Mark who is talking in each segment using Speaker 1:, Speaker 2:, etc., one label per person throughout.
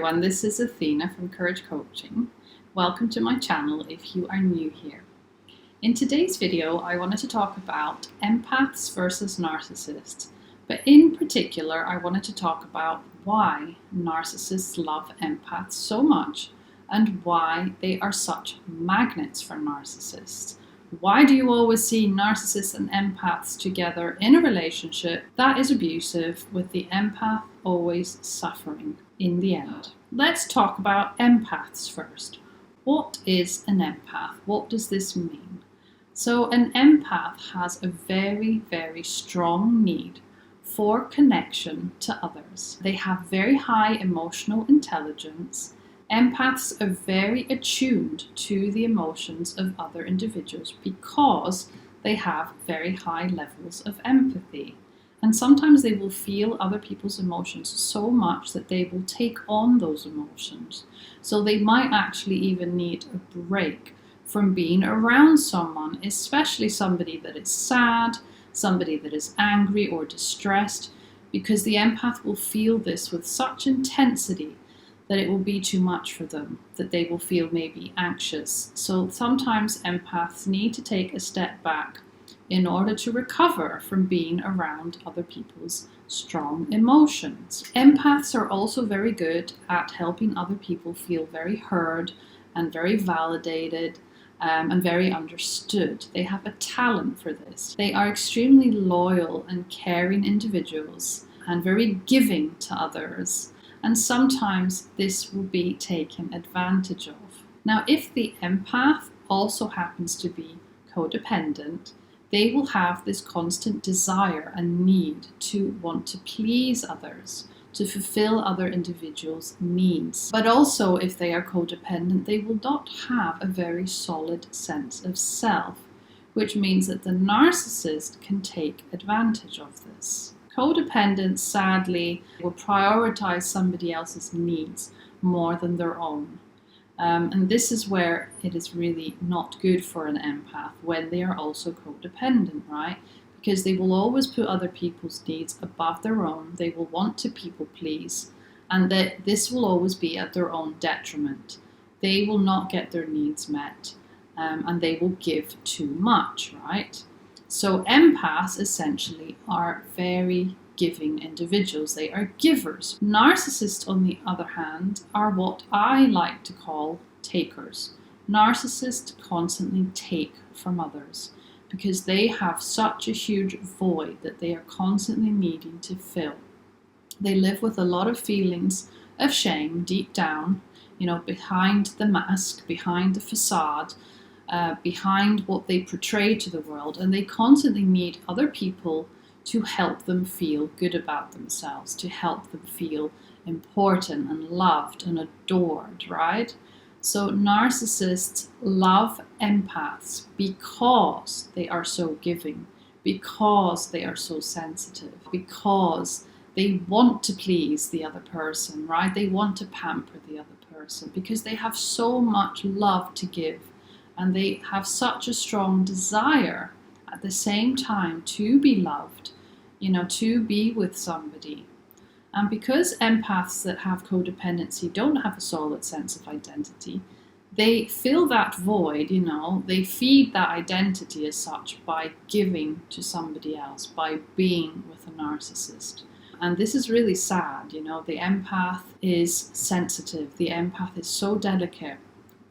Speaker 1: everyone, this is Athena from Courage Coaching. Welcome to my channel if you are new here. In today's video, I wanted to talk about empaths versus narcissists, but in particular, I wanted to talk about why narcissists love empaths so much and why they are such magnets for narcissists. Why do you always see narcissists and empaths together in a relationship that is abusive, with the empath always suffering in the end? Let's talk about empaths first. What is an empath? What does this mean? So an empath has a very, very strong need for connection to others. They have very high emotional intelligence. Empaths are very attuned to the emotions of other individuals because they have very high levels of empathy. And sometimes they will feel other people's emotions so much that they will take on those emotions. So they might actually even need a break from being around someone, especially somebody that is sad, somebody that is angry or distressed, because the empath will feel this with such intensity that it will be too much for them, that they will feel maybe anxious. So sometimes empaths need to take a step back in order to recover from being around other people's strong emotions. Empaths are also very good at helping other people feel very heard and very validated and very understood. They have a talent for this. They are extremely loyal and caring individuals and very giving to others. And sometimes this will be taken advantage of. Now, if the empath also happens to be codependent, they will have this constant desire and need to want to please others, to fulfill other individuals' needs. But also, if they are codependent, they will not have a very solid sense of self, which means that the narcissist can take advantage of this. Codependents, sadly, will prioritize somebody else's needs more than their own. And this is where it is really not good for an empath when they are also codependent, right? Because they will always put other people's needs above their own. They will want to people please, and that this will always be at their own detriment. They will not get their needs met, and they will give too much, right? So empaths essentially are very giving individuals. They are givers. Narcissists, on the other hand, are what I like to call takers. Narcissists constantly take from others because they have such a huge void that they are constantly needing to fill. They live with a lot of feelings of shame deep down, behind the mask, behind the facade, behind what they portray to the world, and they constantly need other people to help them feel good about themselves, to help them feel important and loved and adored, right? So narcissists love empaths because they are so giving, because they are so sensitive, because they want to please the other person, right? They want to pamper the other person because they have so much love to give. And they have such a strong desire at the same time to be loved, to be with somebody. And because empaths that have codependency don't have a solid sense of identity, they fill that void, they feed that identity as such by giving to somebody else, by being with a narcissist. And this is really sad, the empath is sensitive, the empath is so delicate,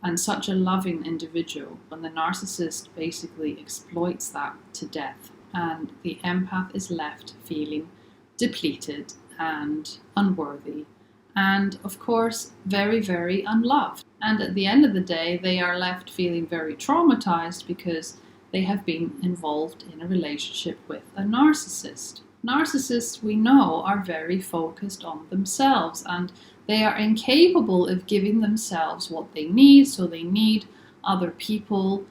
Speaker 1: and such a loving individual, and the narcissist basically exploits that to death, and the empath is left feeling depleted and unworthy, and of course very, very unloved. And at the end of the day, they are left feeling very traumatized because they have been involved in a relationship with a narcissist. Narcissists, we know, are very focused on themselves, and they are incapable of giving themselves what they need, so they need other people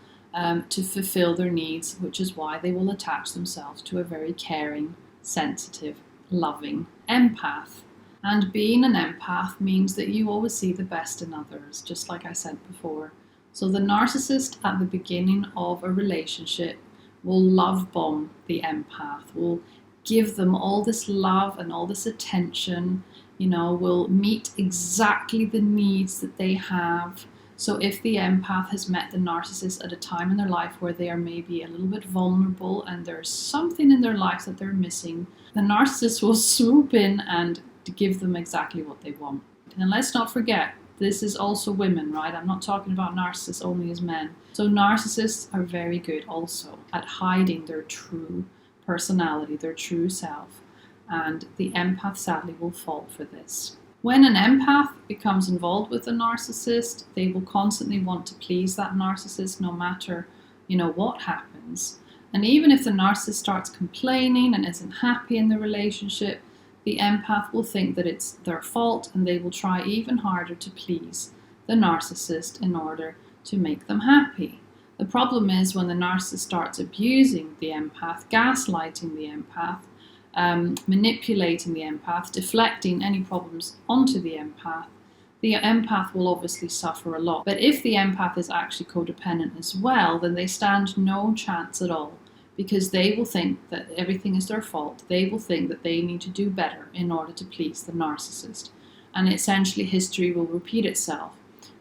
Speaker 1: to fulfill their needs, which is why they will attach themselves to a very caring, sensitive, loving empath. And being an empath means that you always see the best in others, just like I said before. So the narcissist at the beginning of a relationship will love bomb the empath, will give them all this love and all this attention, will meet exactly the needs that they have. So if the empath has met the narcissist at a time in their life where they are maybe a little bit vulnerable and there's something in their life that they're missing, the narcissist will swoop in and give them exactly what they want. And let's not forget, this is also women, right? I'm not talking about narcissists only as men. So narcissists are very good also at hiding their true personality, their true self. And the empath sadly will fall for this. When an empath becomes involved with a narcissist, they will constantly want to please that narcissist no matter, what happens. And even if the narcissist starts complaining and isn't happy in the relationship, the empath will think that it's their fault and they will try even harder to please the narcissist in order to make them happy. The problem is when the narcissist starts abusing the empath, gaslighting the empath, manipulating the empath, deflecting any problems onto the empath will obviously suffer a lot. But if the empath is actually codependent as well, then they stand no chance at all, because they will think that everything is their fault. They will think that they need to do better in order to please the narcissist. And essentially history will repeat itself,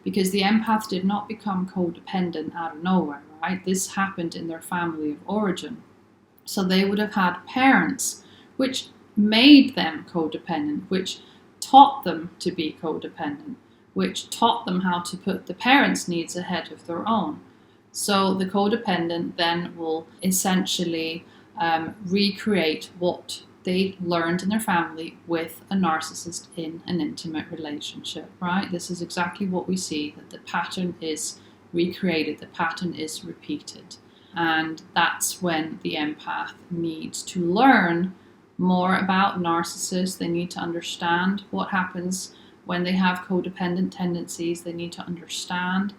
Speaker 1: because the empath did not become codependent out of nowhere, right? This happened in their family of origin. So they would have had parents which made them codependent, which taught them to be codependent, which taught them how to put the parents' needs ahead of their own. So the codependent then will essentially recreate what they learned in their family with a narcissist in an intimate relationship, right? This is exactly what we see, that the pattern is recreated, the pattern is repeated. And that's when the empath needs to learn more about narcissists. They need to understand what happens when they have codependent tendencies. They need to understand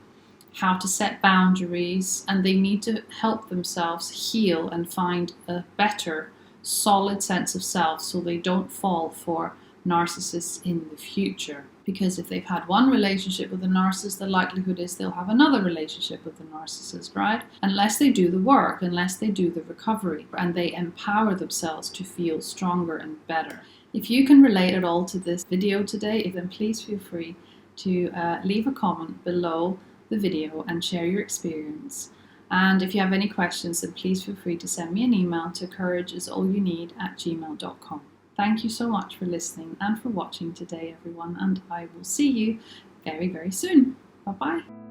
Speaker 1: how to set boundaries, and they need to help themselves heal and find a better, solid sense of self so they don't fall for narcissists in the future. Because if they've had one relationship with a narcissist, the likelihood is they'll have another relationship with the narcissist, right? Unless they do the work, unless they do the recovery, and they empower themselves to feel stronger and better. If you can relate at all to this video today, then please feel free to leave a comment below the video and share your experience. And if you have any questions, then please feel free to send me an email to courageisallyouneed@gmail.com. Thank you so much for listening and for watching today, everyone, and I will see you very, very soon. Bye-bye.